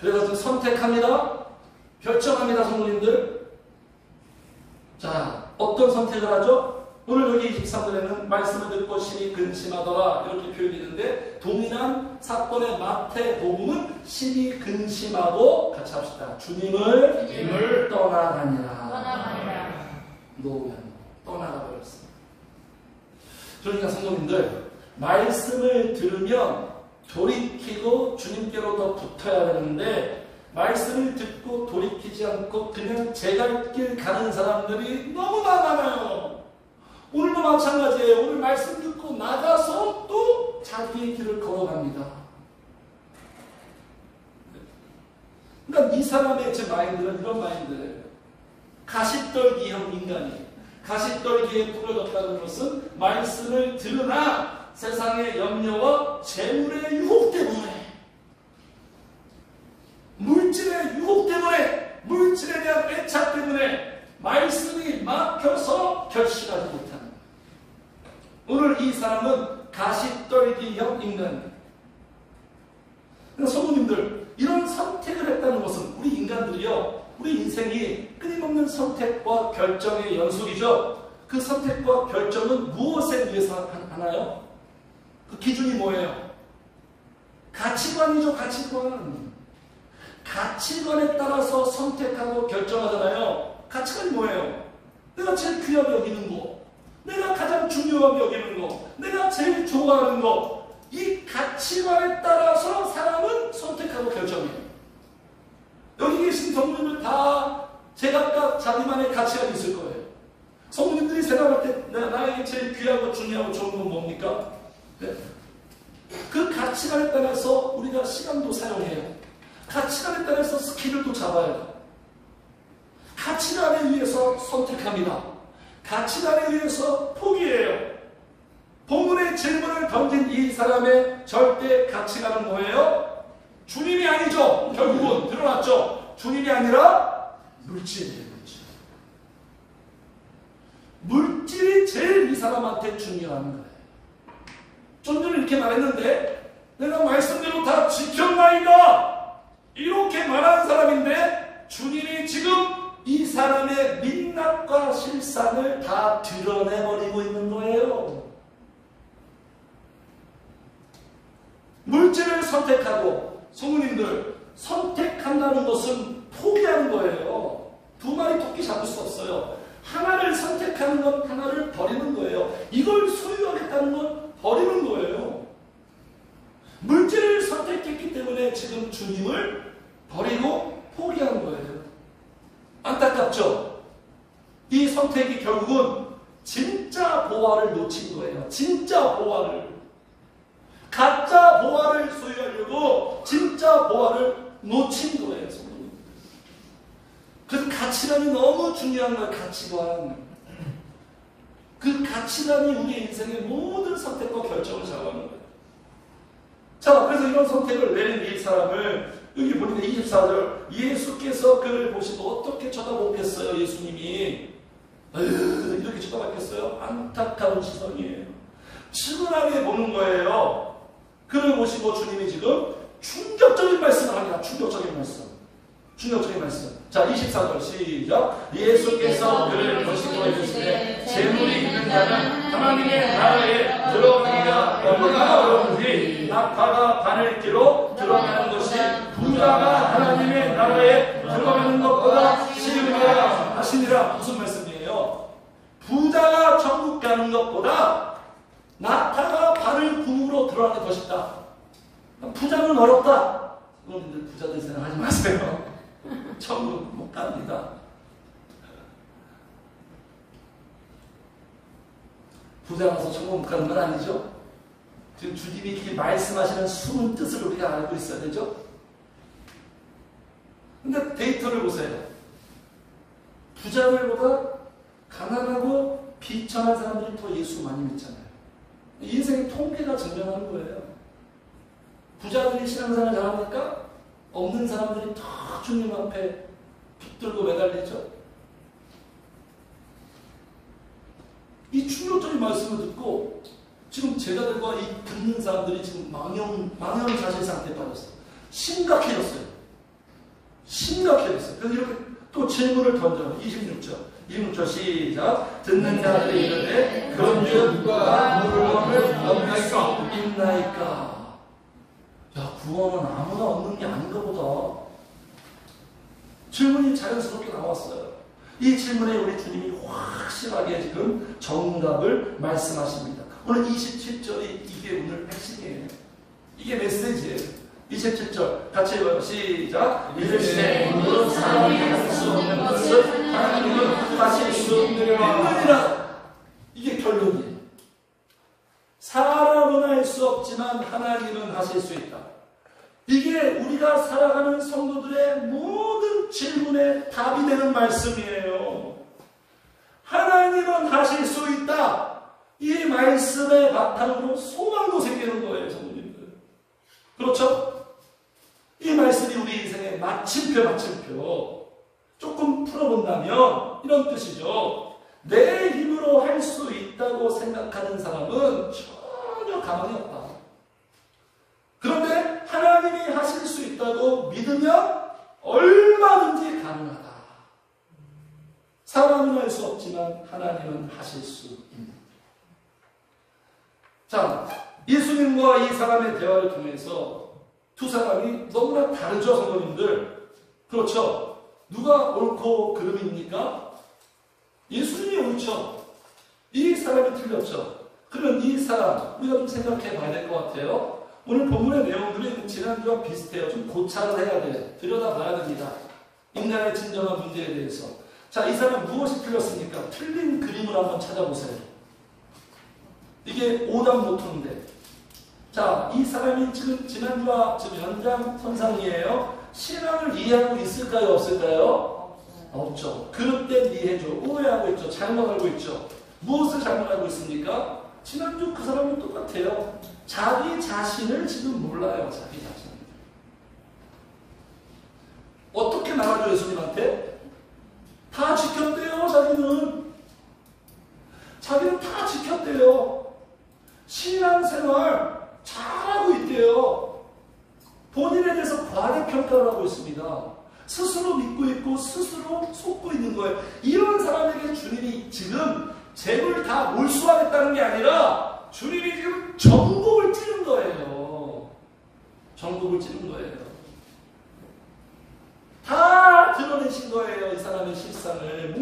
그래서 선택합니다. 결정합니다, 성도님들. 자, 어떤 선택을 하죠? 오늘 여기 23절에는 말씀을 듣고 심히 근심하더라 이렇게 표현이 있는데, 동일한 사건의 마태복음은 심히 근심하고, 같이 합시다. 주님을 떠나가니라. 놓으면 떠나가 버렸습니다. 그러니까 성도님들, 말씀을 들으면 돌이키고 주님께로 더 붙어야 되는데, 말씀을 듣고 돌이키지 않고 그냥 제 갈 길 가는 사람들이 너무나 많아요. 오늘도 마찬가지예요. 오늘 말씀 듣고 나가서 또 자기의 길을 걸어갑니다. 그러니까 이 사람의 제 마인드는 이런 마인드예요. 가시떨기형 인간이, 가시떨기에 뿌려졌다는 것은 말씀을 들으나 세상의 염려와 재물의 유혹 때문에, 물질의 유혹 때문에, 물질에 대한 애착 때문에 말씀이 막혀서 결실하지 못하는 거예요. 오늘 이 사람은 가시떨기형 인간이에요. 그러니까 성도님들, 이런 선택을 했다는 것은 우리 인간들이요, 우리 인생이 끊임없는 선택과 결정의 연속이죠. 그 선택과 결정은 무엇에 의해서 하나요? 그 기준이 뭐예요? 가치관이죠, 가치관. 가치관에 따라서 선택하고 결정하잖아요. 가치관이 뭐예요? 내가 제일 귀하게 여기는 거, 내가 가장 중요하게 여기는 거, 내가 제일 좋아하는 거, 이 가치관에 따라서 사람은 선택하고 결정해요. 여기 계신 성도님들 다 제각각 자기만의 가치관이 있을 거예요. 성도님들이 생각할 때 나에게 제일 귀하고 중요하고 좋은 건 뭡니까? 네? 그 가치관에 따라서 우리가 시간도 사용해요. 가치관에 따라서 스킬을 또 잡아요. 가치관에 의해서 선택합니다. 가치관에 의해서 포기해요. 본문의 질문을 던진 이 사람의 절대 가치관은 뭐예요? 주님이 아니죠. 결국은 드러났죠. 주님이 아니라 물질이에요. 물질이 제일 이 사람한테 중요한 거예요. 좀 전에 이렇게 말했는데, 내가 말씀대로 다 지켰나이다 이렇게 말하는 사람인데, 주님이 지금 이 사람의 민낯과 실상을 다 드러내버리고 있는 거예요. 물질을 선택하고, 성도님들, 선택한다는 것은 포기하는 거예요. 두 마리 토끼 잡을 수 없어요. 하나를 선택하는 건 하나를 버리는 거예요. 이걸 소유하겠다는 건 버리는 거예요. 물질을 선택했기 때문에 지금 주님을 버리고 포기하는 거예요. 안타깝죠? 이 선택이 결국은 진짜 보화를 놓친 거예요. 진짜 보화를. 가짜 보화를 소유하려고 진짜 보화를 놓친 거예요. 그래서 가치관이 너무 중요한 거예요. 가치관. 그 가치관이 우리 인생의 모든 선택과 결정을 잡아가는 거예요. 자, 그래서 이런 선택을 내린 이 사람을 여기 보니까 24절, 예수께서 그를 보시고 어떻게 쳐다보겠어요? 예수님이 이렇게 쳐다봤겠어요? 안타까운 시선이에요. 측은하게 보는 거예요. 그를 보시고 주님이 지금 충격적인 말씀을 합니다. 충격적인 말씀. 충격적인 말씀. 자, 24절 시작. 예수께서 그를 보시고 이르시되 재물이 있는 자는 하나님의 나라에 들어가기가 얼마나 어려운지 낙타가 바늘기로 들어가는 것이 부자가 하나님의 나라에 들어가는 것보다 쉬우니라 하시니라. 무슨 말씀이에요? 부자가 천국 가는 것보다 낙타가 바늘 구멍으로 들어가는 게 더 쉽다. 부자는 어렵다. 여러분들 부자들 생각하지 마세요. 천국 못 갑니다. 부자 가서 천국 못 가는 건 아니죠. 지금 주님이 이렇게 말씀하시는 숨은 뜻을 우리가 알고 있어야 되죠. 근데 데이터를 보세요. 부자들보다 가난하고 비천한 사람들이 더 예수 많이 믿잖아요. 인생의 통계가 증명하는 거예요. 부자들이 신앙생활 잘하니까 없는 사람들이 더 주님 앞에 붙들고 매달리죠. 이 충격적인 말씀을 듣고 지금 제자들과 이 듣는 사람들이 지금 망연자실 상태에 빠졌어요. 심각해졌어요. 심각해졌어요. 그래서 이렇게 또 질문을 던져요. 26절 시작. 듣는 자들이 이르되 그런즉 누가 구원을 얻나이까? 있나이까? 야, 구원은 아무나 얻는 게 아닌가 보다. 질문이 자연스럽게 나왔어요. 이 질문에 우리 주님이 확실하게 지금 정답을 말씀하십니다. 오늘 27절이 이게 오늘 핵심이에요. 이게 메시지예요. 27절 같이 읽어요. 시작. 이르시되 오늘은 사람이 할 수 없는 것을 하나님은 하실 수 있느니라. 이게 결론이에요. 사람은 할 수 없지만 하나님은 하실 수 있다. 이게 우리가 살아가는 성도들의 모든 질문에 답이 되는 말씀이에요. 하나님은 하실 수 있다. 이 말씀의 바탕으로 소망도 생기는 거예요, 성도님들. 그렇죠? 이 말씀이 우리 인생의 마침표. 조금 풀어본다면 이런 뜻이죠. 내 힘으로 할 수 있다고 생각하는 사람은 전혀 가망이 없다. 그런데 하나님이 하실 수 있다고 믿으면 얼마든지 가능하다. 사람은 할 수 없지만 하나님은 하실 수 있는. 자, 예수님과 이 사람의 대화를 통해서 두 사람이 너무나 다르죠, 성도님들. 그렇죠? 누가 옳고 그름입니까? 예수님이 옳죠. 이 사람이 틀렸죠. 그러면 이 사람 우리가 좀 생각해 봐야 될 것 같아요. 오늘 본문의 내용들이 지난주와 비슷해요. 좀 고찰을 해야 돼요. 들여다봐야 됩니다. 인간의 진정한 문제에 대해서. 자, 이 사람 무엇이 틀렸습니까? 틀린 그림을 한번 찾아보세요. 이게 오답노트인데. 자, 이 사람이 지금 지난주와 지금 연장선상이에요. 신앙을 이해하고 있을까요? 없을까요? 없죠. 그릇된 이해죠. 오해하고 있죠. 잘못 알고 있죠. 무엇을 잘못 알고 있습니까? 지난주 그 사람은 똑같아요. 자기 자신을 지금 몰라요. 자기 자신. 어떻게 나가죠, 예수님한테? 다 지켰대요, 자기는. 자기는 다 지켰대요. 신앙생활 잘하고 있대요. 본인에 대해서 과대평가를 하고 있습니다. 스스로 믿고 있고 스스로 속고 있는 거예요. 이런 사람에게 주님이 지금 재물 다 몰수하겠다는 게 아니라 주님이 지금 전곡을 찌른 거예요. 전곡을 찌른 거예요. 다 드러내신 거예요. 이 사람의 실상을.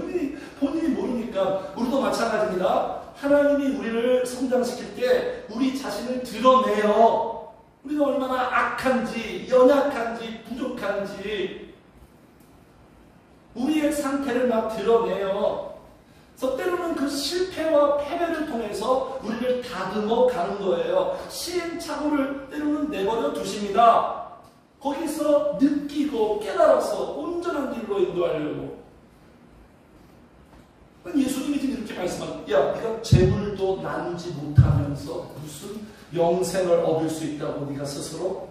본인이 모르니까. 우리도 마찬가지입니다. 하나님이 우리를 성장시킬 때 우리 자신을 드러내요. 우리가 얼마나 악한지, 연약한지, 부족한지 우리의 상태를 막 드러내요. 그래서 때로는 그 실패와 패배를 통해서 우리를 다듬어 가는 거예요. 시행착오를 때로는 내버려 두십니다. 거기서 느끼고 깨달아서 온전한 길로 인도하려고. 예수님이 지금 이렇게 말씀합니다. 야, 네가 재물도 나누지 못하면서 무슨 영생을 얻을 수 있다고 네가 스스로?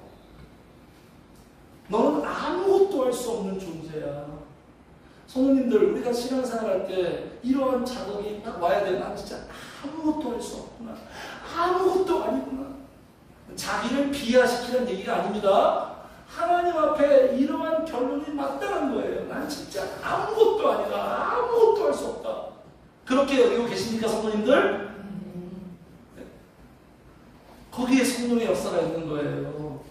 너는 아무것도 할 수 없는 존재야. 성도님들, 우리가 신앙생활 할 때 이러한 자극이 딱 와야 돼. 난 진짜 아무것도 할 수 없구나. 아무것도 아니구나. 자기를 비하시키는 얘기가 아닙니다. 하나님 앞에 이러한 결론이 맞다는 거예요. 난 진짜 아무것도 아니다. 아무것도 할 수 없다. 그렇게 여기고 계십니까, 성도님들? 거기에 성령의 역사가 있는 거예요.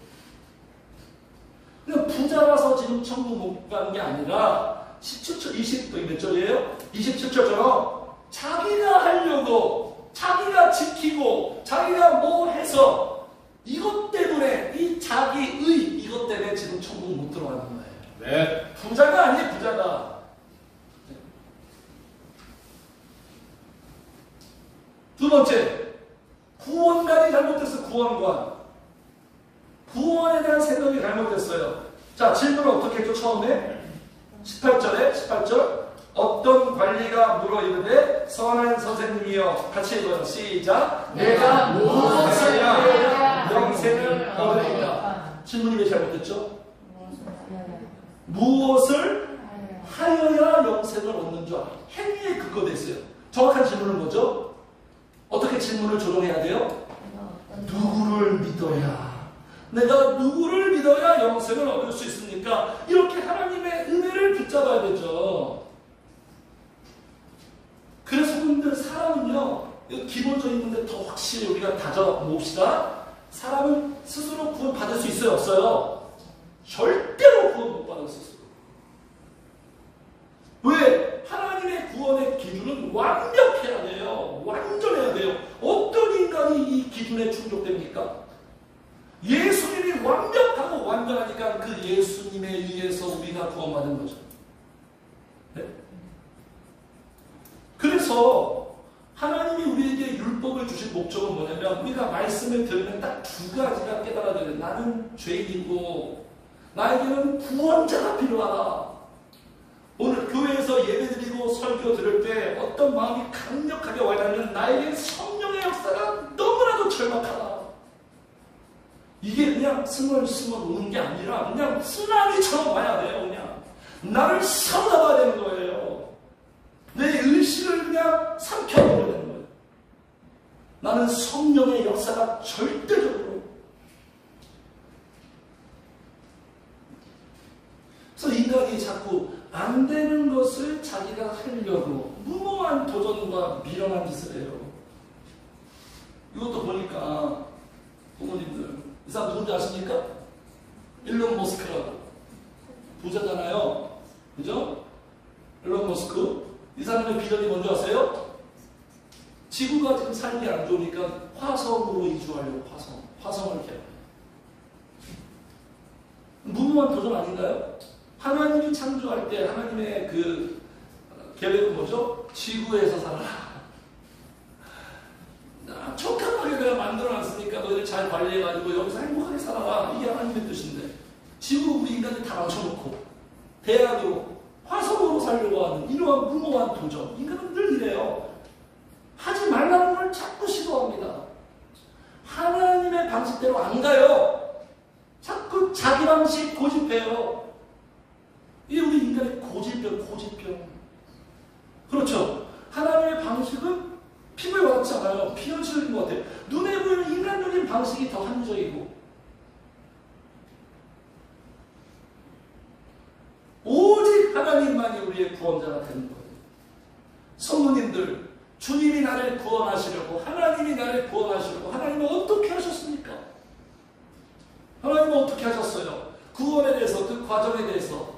그냥 부자라서 지금 천국 못 가는 게 아니라 17절, 몇 절이에요? 27절처럼 자기가 하려고, 자기가 지키고, 자기가 뭐 해서 이것 때문에, 이 자기의 이것 때문에 지금 천국 못 들어가는 거예요. 네. 부자가 아니에요, 부자가. 두 번째, 구원관이 잘못됐어요. 구원에 대한 생각이 잘못됐어요. 자, 질문을 어떻게 했죠? 처음에 18절 어떤 관리가 물어 이르되 선한 선생님이여, 같이 읽어요. 시작. 내가 무엇을 하여야 영생을 얻으리까? 질문이 왜 잘못됐죠? 무엇을 하여야 영생을 얻는 줄 알아. 행위에 근거됐어요. 정확한 질문은 뭐죠? 어떻게 질문을 조정해야 돼요? 누구를 믿어야, 내가 누구를 믿어야 영생을 얻을 수 있습니까? 이렇게 하나님의 은혜를 붙잡아야 되죠. 그래서 여러분들, 사람은요, 기본적인 문제 더 확실히 우리가 다져봅시다. 사람은 스스로 구원 받을 수 있어요, 없어요? 절대로 구원 못 받을 수 있어요. 왜? 하나님의 구원의 기준은 완벽해야 돼요. 완전해야 돼요. 어떤 인간이 이 기준에 충족됩니까? 예수님이 완벽하고 완전하니까 그 예수님에 의해서 우리가 구원받은 거죠. 네? 그래서 하나님이 우리에게 율법을 주신 목적은 뭐냐면, 우리가 말씀을 들으면 딱 두 가지가 깨달아야 돼요. 나는 죄인이고 나에게는 구원자가 필요하다. 오늘 교회에서 예배드리고 설교 들을 때 어떤 마음이 강력하게 와닿으면, 나에게 성령의 역사가 너무나도 절박하다. 이게 그냥 스멀스멀 오는 게 아니라 그냥 쓰나미처럼 와야 돼요. 그냥 나를 사로잡아야 되는 거예요. 내 의식을 그냥 삼켜버려야 되는 거예요. 나는 성령의 역사가 절대적으로. 그래서 인간이 자꾸 안 되는 것을 자기가 하려고 무모한 도전과 미련한 짓을 해요. 이것도 보니까 부모님들, 이 사람 누군지 아십니까? 일론 머스크라고. 부자잖아요. 그죠? 일론 머스크. 이 사람의 비전이 뭔지 아세요? 지구가 지금 살기 안 좋으니까 화성으로 이주하려고. 화성을 개발해요. 무모한 도전 아닌가요? 하나님이 창조할 때 하나님의 그 계획은 뭐죠? 지구에서 살아라. 촉촉하게 내가 만들어놨으니까 너희들 잘 관리해가지고 여기서 행복하게 살아라. 이게 하나님의 뜻인데, 지구 우리 인간들 다 망쳐놓고 대학으로 화성으로 살려고 하는 이러한 무모한 도전. 인간은 늘 이래요. 하지 말라는 걸 자꾸 시도합니다. 하나님의 방식대로 안 가요. 자꾸 자기 방식 고집해요. 이게 우리 인간의 고집병. 그렇죠. 하나님의 방식은 피부에 와닿잖아요. 피현실인 것 같아요. 눈에 보이는 인간적인 방식이 더 합리적이고, 오직 하나님만이 우리의 구원자가 되는 거예요. 성도님들, 주님이 나를 구원하시려고, 하나님이 나를 구원하시려고 하나님은 어떻게 하셨습니까? 하나님은 어떻게 하셨어요? 구원에 대해서, 그 과정에 대해서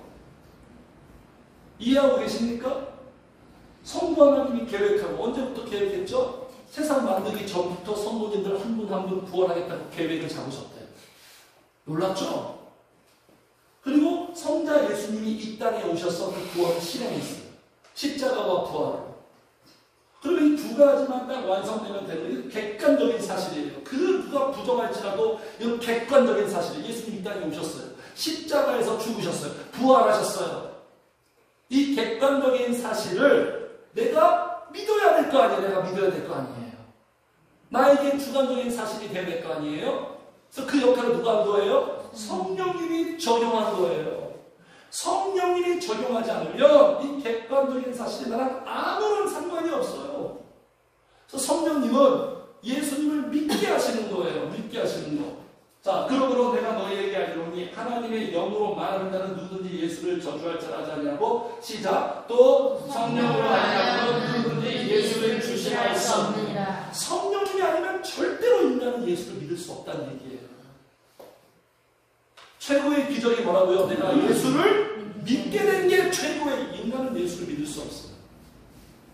이해하고 계십니까? 성부 하나님이 계획하고, 언제부터 계획했죠? 세상 만들기 전부터 성도님들 한 분 한 분 구원하겠다고 계획을 잡으셨대요. 놀랍죠? 그리고 성자 예수님이 이 땅에 오셔서 그 구원을 실행했어요. 십자가와 부활로. 그러면 이 두 가지만 딱 완성되면 되는, 객관적인 사실이에요. 그 누가 부정할지라도 이건 객관적인 사실이에요. 예수님이 이 땅에 오셨어요. 십자가에서 죽으셨어요. 부활하셨어요. 이 객관적인 사실을 내가 믿어야 될 거 아니에요. 내가 믿어야 될 거 아니에요. 나에게 주관적인 사실이 돼야 될 거 아니에요. 그래서 그 역할을 누가 한 거예요? 성령님이 적용한 거예요. 성령님이 적용하지 않으면 이 객관적인 사실이 나랑 아무런 상관이 없어요. 그래서 성령님은 예수님을 믿게 하시는 거예요. 믿게 하시는 거. 자, 그러므로 내가 너희에게 알리노니 하나님의 영으로 말한다는 누구든지 예수를 저주할 자라 하지 아니하고, 시작. 또 성령으로 아니하면 누구든지 예수를 주시할 수 없느니라. 성령님이 아니면 절대로 인간은 예수를 믿을 수 없다는 얘기예요. 최고의 기적이 뭐라고요? 내가 예수를 믿게 된 게 최고의. 인간은 예수를 믿을 수 없어요.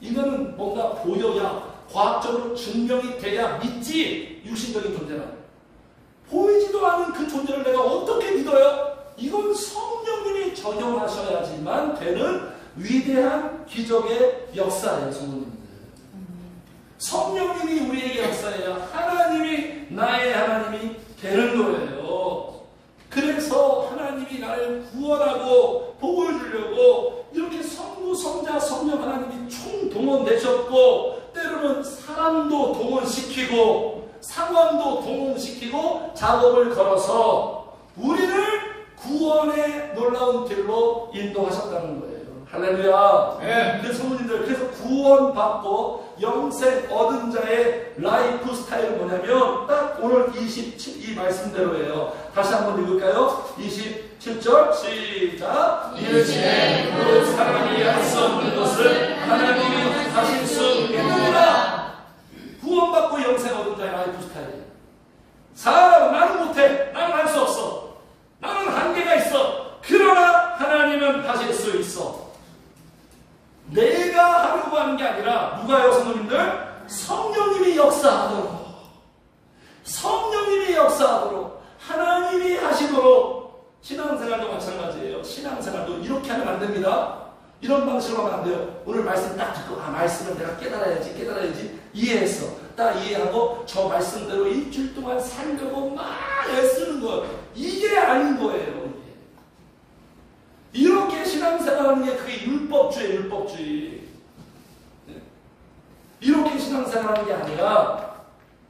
인간은 뭔가 보여야, 과학적으로 증명이 돼야 믿지. 육신적인 존재는 보이지도 않은 그 존재를 내가 어떻게 믿어요? 이건 성령님이 적용하셔야지만 되는 위대한 기적의 역사예요, 성도님들. 성령님이 우리에게 역사해야 하나님이 나의 하나님이 되는 거예요. 그래서 하나님이 나를 구원하고 복을 주려고 이렇게 성부, 성자, 성령 하나님이 총동원되셨고 때로는 사람도 동원시키고 상황도 동원시키고 작업을 걸어서 우리를 구원의 놀라운 길로 인도하셨다는 거예요. 할렐루야. 네. 그래서 성도님들, 그래서 구원받고 영생 얻은 자의 라이프 스타일은 뭐냐면 딱 오늘 27, 이 말씀대로예요. 다시 한번 읽을까요? 27절 시작. 이르시되 그 사람이 할 수 없는 것을 하나님이 하실 수 있느니라. 구원받고 영생 얻은 자의 라이프 스타일이에요. 사람 나는 못해. 나는 할 수 없어. 나는 한계가 있어. 그러나 하나님은 하실 수 있어. 내가 하려고 하는 게 아니라 누가요, 성도님들? 성령님이 역사하도록, 성령님이 역사하도록, 하나님이 하시도록. 신앙생활도 마찬가지예요. 신앙생활도 이렇게 하면 안 됩니다. 이런 방식으로 하면 안 돼요. 오늘 말씀 딱 듣고 말씀을 내가 깨달아야지 이해했어. 딱 이해하고 저 말씀대로 일주일 동안 살려고 막 애쓰는 거예요. 이게 아닌 거예요. 이렇게 신앙생활하는 게 그게 율법주의예요. 율법주의. 이렇게 신앙생활하는 게 아니라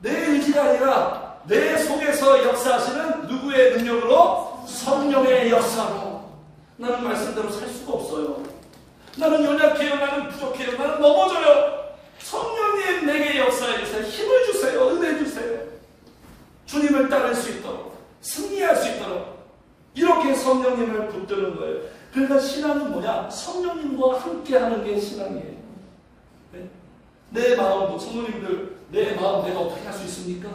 내 의지가 아니라 내 속에서 역사하시는 누구의 능력으로? 성령의 역사로. 나는 말씀대로 살 수가 없어요. 나는 연약해요. 나는 부족해요. 나는 넘어져요. 성령님 내게 역사해 주세요. 힘을 주세요. 은혜 주세요. 주님을 따를 수 있도록, 승리할 수 있도록 이렇게 성령님을 붙드는 거예요. 그러니까 신앙은 뭐냐? 성령님과 함께 하는 게 신앙이에요. 네? 내 마음, 성도님들, 내 마음 내가 어떻게 할 수 있습니까?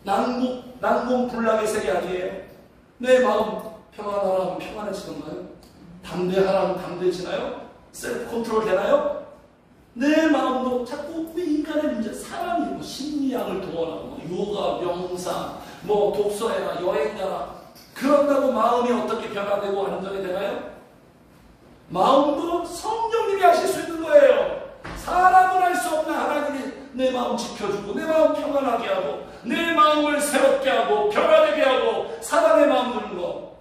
난공불락의 세계 아니에요. 내 마음 평안하라면 평안해지던가요? 담대하라면 담대해지나요? 셀프 컨트롤 되나요? 내 마음도 자꾸 인간의 문제, 사람이 뭐 심리학을 동원하고 요가, 명상, 뭐 독서해라, 여행 가라. 그런다고 마음이 어떻게 변화되고 안정이 되나요? 마음도 성령님이 하실 수 있는 거예요. 사람은 할 수 없는 하나님이 내 마음 지켜주고 내 마음 평안하게 하고 내 마음을 새롭게 하고 변화되게 하고 사람의 마음 드는 거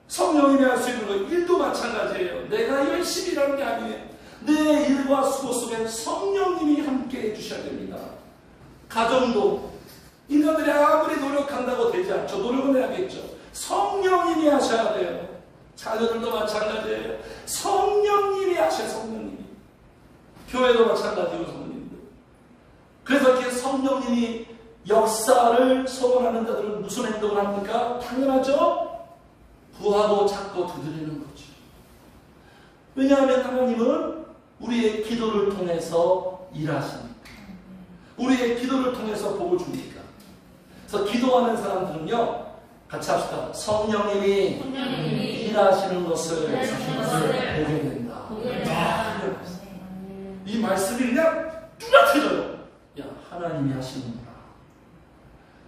성령님이 할 수 있는 거. 일도 마찬가지예요. 내가 열심히 일하는 게 아니에요. 내 일과 수고 속에 성령님이 함께 해주셔야 됩니다. 가정도 인간들이 아무리 노력한다고 되지 않죠. 노력은 해야겠죠. 성령님이 하셔야 돼요. 자녀들도 마찬가지예요. 성령님이 하셔요. 성령님이. 교회도 마찬가지고 성령님들. 그래서 이렇게 성령님이 역사를 소원하는 자들은 무슨 행동을 합니까? 당연하죠. 구하고 찾고 두드리는 거죠. 왜냐하면 하나님은 우리의 기도를 통해서 일하십니까? 우리의 기도를 통해서 복을 줍니까? 그래서 기도하는 사람들은요, 같이 합시다. 성령님이 일하시는 것을 보게 된다. 이 말씀이 그냥 뚜렷해져요. 야, 하나님이 하시는구나.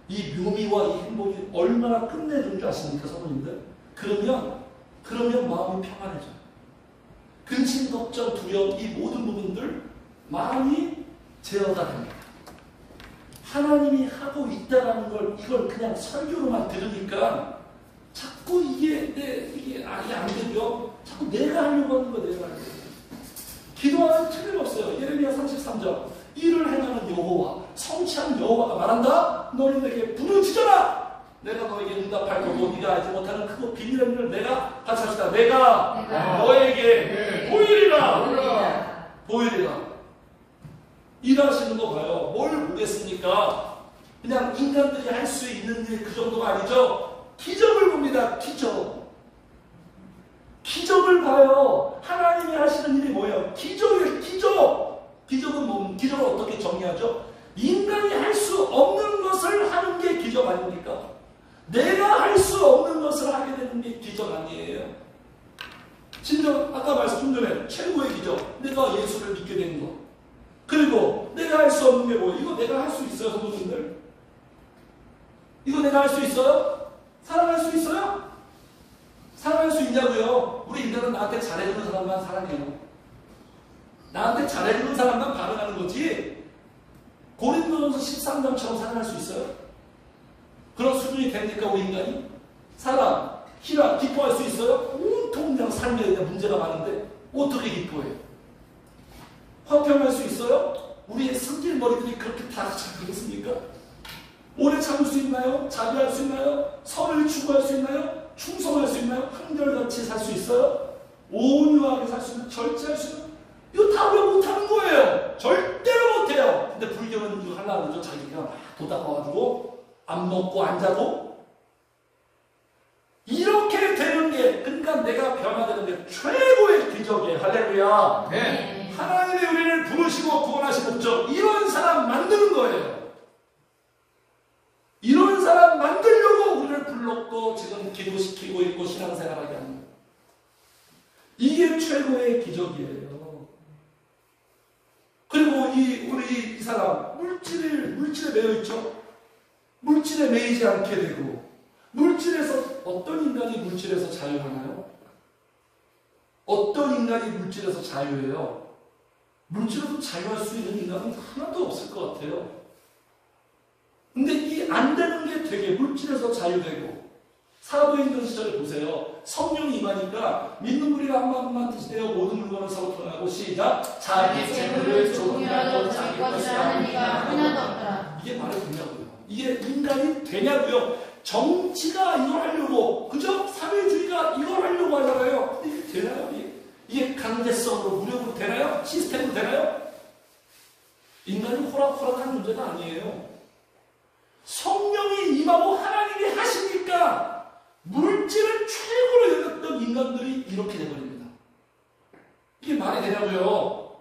이 묘미와 이 행복이 얼마나 끝내준 줄 아십니까, 성도님들? 그러면 마음이 평안해져요. 근심, 걱정, 두려움, 이 모든 부분들 마음이 제어가 됩니다. 하나님이 하고 있다라는 걸, 이걸 그냥 설교로만 들으니까 자꾸 이게 아예 안 되죠. 자꾸 내가 하려고 하는 거, 내가 하려고. 기도하는 틀림없어요. 예레미야 33절. 이를 행하는 여호와, 성취하는 여호와가 말한다. 너는 내게 부르짖어라. 내가 너에게 응답할 거고 네가 알지 못하는 그거 비밀의 일을 내가 같이 합시다. 내가 너에게 보이리라. 일하시는 거 봐요. 뭘 보겠습니까? 그냥 인간들이 할 수 있는 일 그 정도가 아니죠. 기적을 봅니다. 기적을 봐요. 하나님이 하시는 일이 뭐예요? 기적이에요. 기적은 어떻게 정의하죠? 인간이 할 수 없는 것을 하는 게 기적 아닙니까? 내가 할 수 없는 것을 하게 되는 게 기적 아니에요. 진정 아까 말씀 좀 전에 최고의 기적, 내가 예수를 믿게 된 거. 그리고 내가 할 수 없는 게 뭐예요? 이거 내가 할 수 있어요, 성도님들? 이거 내가 할 수 있어요? 사랑할 수 있어요? 사랑할 수 있냐고요? 우리 인간은 나한테 잘해주는 사람만 사랑해요. 나한테 잘해주는 사람만 반응하는 거지. 고린도전서 13장처럼 살아갈 수 있어요? 그런 수준이 됩니까 우리 인간이? 사람, 희락, 기뻐할 수 있어요? 온통 그냥 삶에 그냥 문제가 많은데 어떻게 기뻐해요? 화평할 수 있어요? 우리의 승질머리들이 그렇게 다 그렇습니까? 오래 참을 수 있나요? 자비할 수 있나요? 선을 추구할 수 있나요? 충성할 수 있나요? 한결같이 살 수 있어요? 온유하게 살 수 있나요? 절제할 수 있나요? 이거 다 우리가 못하는 거예요. 절대로 못해요. 근데 불교는 이거 하려고 그러죠. 자기가 막 도닦아가지고 안 먹고 안 자고 이렇게 되는 게, 그러니까 내가 변화되는 게 최고의 기적이에요. 할렐루야. 네. 하나님의 우리를 부르시고 구원하신 목적, 이런 사람 만드는 거예요. 이런 사람 만들려고 우리를 불렀고 지금 기도시키고 있고 신앙생활하게 하는 거예요. 이게 최고의 기적이에요. 그리고 우리 이 사람 물질에 매여 있죠. 물질에 매이지 않게 되고, 물질에서 어떤 인간이 물질에서 자유하나요? 어떤 인간이 물질에서 자유해요? 물질에서 자유할 수 있는 인간은 하나도 없을 것 같아요. 근데 이 안 되는 게 되게 물질에서 자유되고, 사도행전 시절에 보세요. 성령이 임하니까 믿는 우리가 한 마음만 뜻대어 모든 물건을 서로 통하고, 시작. 자기 재물을 조금이라도 자기 것이라 하는 이가 하나도 없더라. 이게 말이 되냐고요. 이게 인간이 되냐고요. 정치가 이걸 하려고, 그죠? 사회주의가 이걸 하려고 하잖아요. 이게 되나요? 이게 강제성으로 무력으로 되나요? 시스템으로 되나요? 인간이 호락호락한 존재가 아니에요. 성령이 임하고 하나님이 하시니까 물질을 최고로 여겼던 인간들이 이렇게 되버립니다. 이게 말이 되냐고요?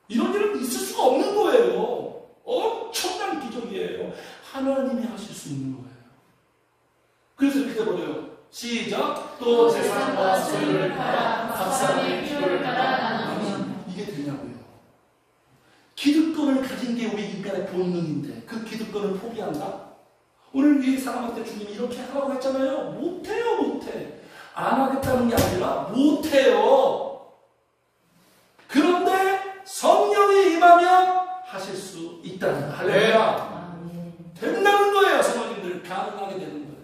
이런 일은 있을 수가 없는 거예요. 엄청난 기적이에요. 하나님이 하실 수 있는 거예요. 그래서 이렇게 돼버려요. 시작. 또 재산과 소유를 팔아 각 사람의 필요를 따라 나누면 이게 되냐고요. 기득권을 가진 게 우리 인간의 본능인데 그 기득권을 포기한다? 오늘 이 사람한테 주님이 이렇게 하라고 했잖아요. 못해요. 못해. 안 하겠다는 게 아니라 못해요. 그런데 성령이 임하면 하실 수 있다는 거. 할렐루야. 된다는 거예요. 성도님들 가능하게 되는 거예요.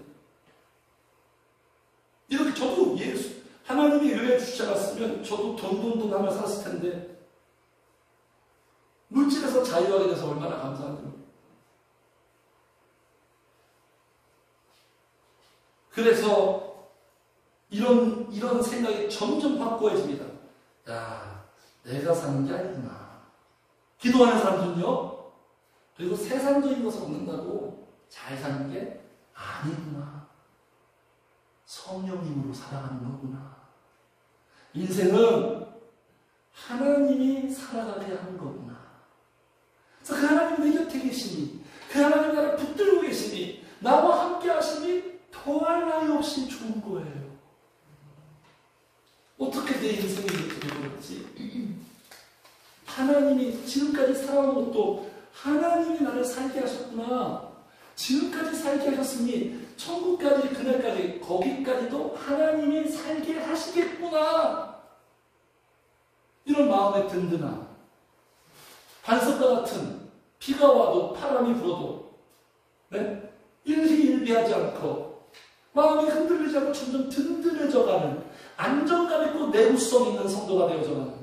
이렇게 저도 하나님이 여행 주시지 않았으면 저도 돈 하며 살았을 텐데 물질에서 자유하게 돼서 얼마나 감사한가요? 그래서 이런 생각이 점점 확고해집니다. 야, 내가 사는 게 아니구나. 기도하는 사람들은요, 그리고 세상적인 것을 얻는다고 잘 사는 게 아니구나. 성령님으로 살아가는 거구나. 인생은 하나님이 살아가게 하는 거구나. 그래서 그 하나님이 내 곁에 계시니, 그 하나님이 나를 붙들고 계시니, 나와 함께 하시니 더할 나위 없이 좋은 거예요. 어떻게 내 인생이 이렇게 되어버렸지? 하나님이 지금까지 살아온 것도 하나님이 나를 살게 하셨구나. 지금까지 살게 하셨으니 천국까지, 그날까지, 거기까지도 하나님이 살게 하시겠구나. 이런 마음의 든든함. 반석과 같은 비가 와도 바람이 불어도 네? 일희일비하지 않고 마음이 흔들리지 않고 점점 든든해져가는, 안정감 있고 내구성 있는 성도가 되어져가는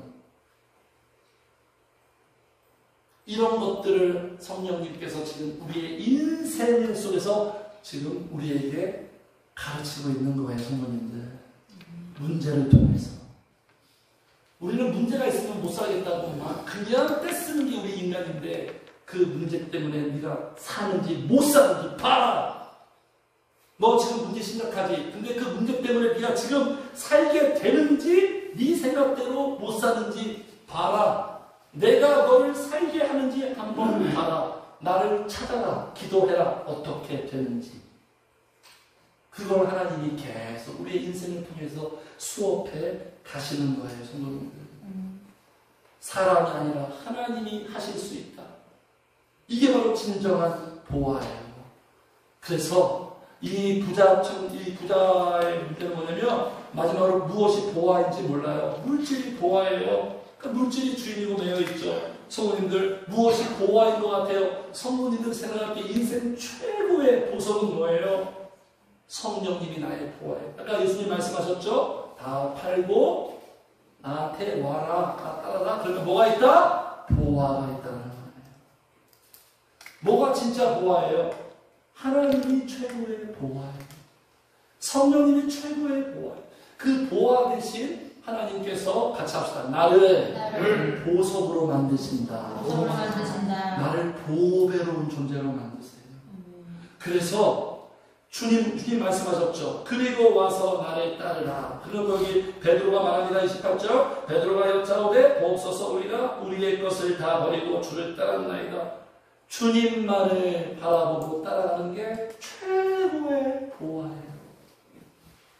이런 것들을 성령님께서 지금 우리의 인생 속에서 지금 우리에게 가르치고 있는 거예요. 성도님들, 문제를 통해서. 우리는 문제가 있으면 못 살겠다고 막 그냥 떼쓰는 게 우리 인간인데, 그 문제 때문에 네가 사는지 못 사는지 봐라. 너 지금 문제 심각하지? 근데 그 문제 때문에 네가 지금 살게 되는지, 네 생각대로 못 사는지 봐라. 내가 너를 살게 하는지 한번 봐라. 나를 찾아라. 기도해라. 어떻게 되는지. 그걸 하나님이 계속 우리의 인생을 통해서 수업해 가시는 거예요. 성도님들. 사람이 아니라 하나님이 하실 수 있다. 이게 바로 진정한 보화예요. 그래서 이 부자의 문제는 뭐냐면 마지막으로 무엇이 보화인지 몰라요. 물질이 보화예요. 그러니까 물질이 주인이고 매여 있죠. 성도님들 무엇이 보화인 것 같아요? 성도님들 생각할 때 인생 최고의 보석은 뭐예요? 성령님이 나의 보화예요. 아까 예수님 말씀하셨죠? 다 팔고 나한테 와라. 다 따라라. 그러면 뭐가 있다? 보화가 있다는 거예요. 뭐가 진짜 보화예요? 하나님이 최고의 보화예요. 성령님이 최고의 보화예요. 그 보화 대신 하나님께서 같이 합시다. 나를 보석으로 만드신다. 보석으로 만드신다. 나를 보배로운 존재로 만드세요. 그래서 주님 말씀하셨죠. 그리고 와서 나를 따르라. 그럼 여기 베드로가 말합니다. 28절. 베드로가 여짜오되 보옵소서 우리의 것을 다 버리고 주를 따랐나이다. 주님만을 바라보고 따라가는 게 최고의 보화예요.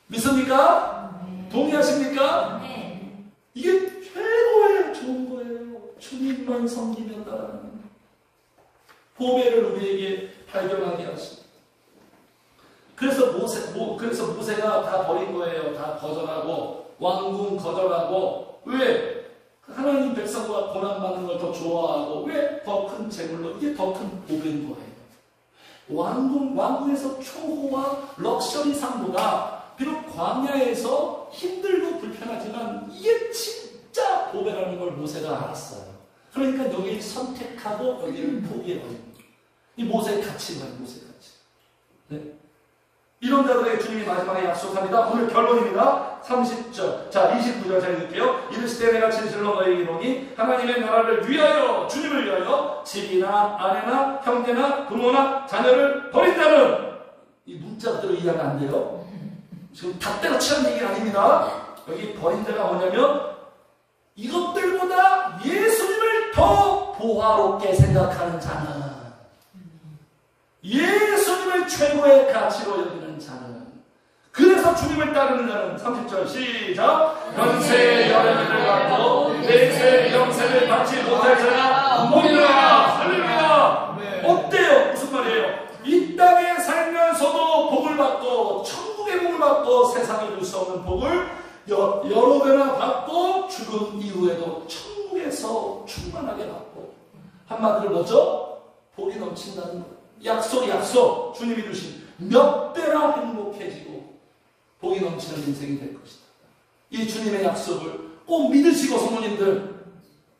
믿습니까? 동의하십니까? 네. 이게 최고의 좋은 거예요. 주님만 섬기며 따라가는 거예요. 보배를 우리에게 발견하게 하십니다. 그래서 모세가 다 버린 거예요. 다 거절하고 왕궁 거절하고 왜? 하나님 백성과 고난받는 걸 더 좋아하고 왜? 더 큰 재물로 이게 더 큰 보배인 거예요. 왕궁에서 초호와 럭셔리 삶보다 비록 광야에서 힘들고 불편하지만 이게 진짜 보배라는 걸 모세가 알았어요. 그러니까 여기를 선택하고 여기를 포기해버린 거예요. 이 모세의 가치가 모세의 가치. 네. 이런 자들에게 주님이 마지막에 약속합니다. 오늘 결론입니다. 30절. 자, 29절 제가 읽을게요. 이르시되 내가 진실로 너희에게 이르노니 하나님의 나라를 위하여 주님을 위하여 집이나 아내나 형제나 부모나 자녀를 버린 자는 이 문자 그대로 이해하면 안 돼요. 지금 다 때려치는 얘기가 아닙니다. 여기 버린 자가 뭐냐면 이것들보다 예수님을 더 보화롭게 생각하는 자는 예수님을 최고의 가치로 여기는 자는 그래서 주님을 따르는 자는 30절 시작 연세 여러분을 받고 내세 영세를 받지 못할 자가 못이라 할렐루야. 어때요? 무슨 말이에요? 이 땅에 살면서도 복을 받고 천국의 복을 받고 세상에 줄 수 없는 복을 여러 배나 받고 죽은 이후에도 천국에서 충만하게 받고 한마디로 뭐죠? 복이 넘친다는 것. 약속 주님이 주신 몇 배나 행복해지고 복이 넘치는 인생이 될 것이다. 이 주님의 약속을 꼭 믿으시고 성도님들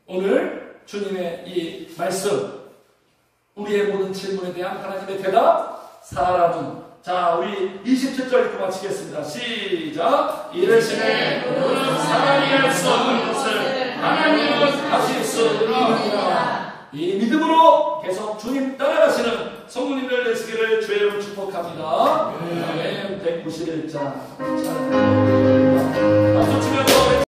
오늘 주님의 이 말씀 우리의 모든 질문에 대한 하나님의 대답 사람은 자 우리 27절 읽고 마치겠습니다. 시작 이르시되 너는 사람이 할 수 없는 것을 하나님은 하실 수 있느니라. 이 믿음으로 계속 주님 따라가시는 성도님들 되시기를 주의 이름으로 축복합니다. 아멘. 191장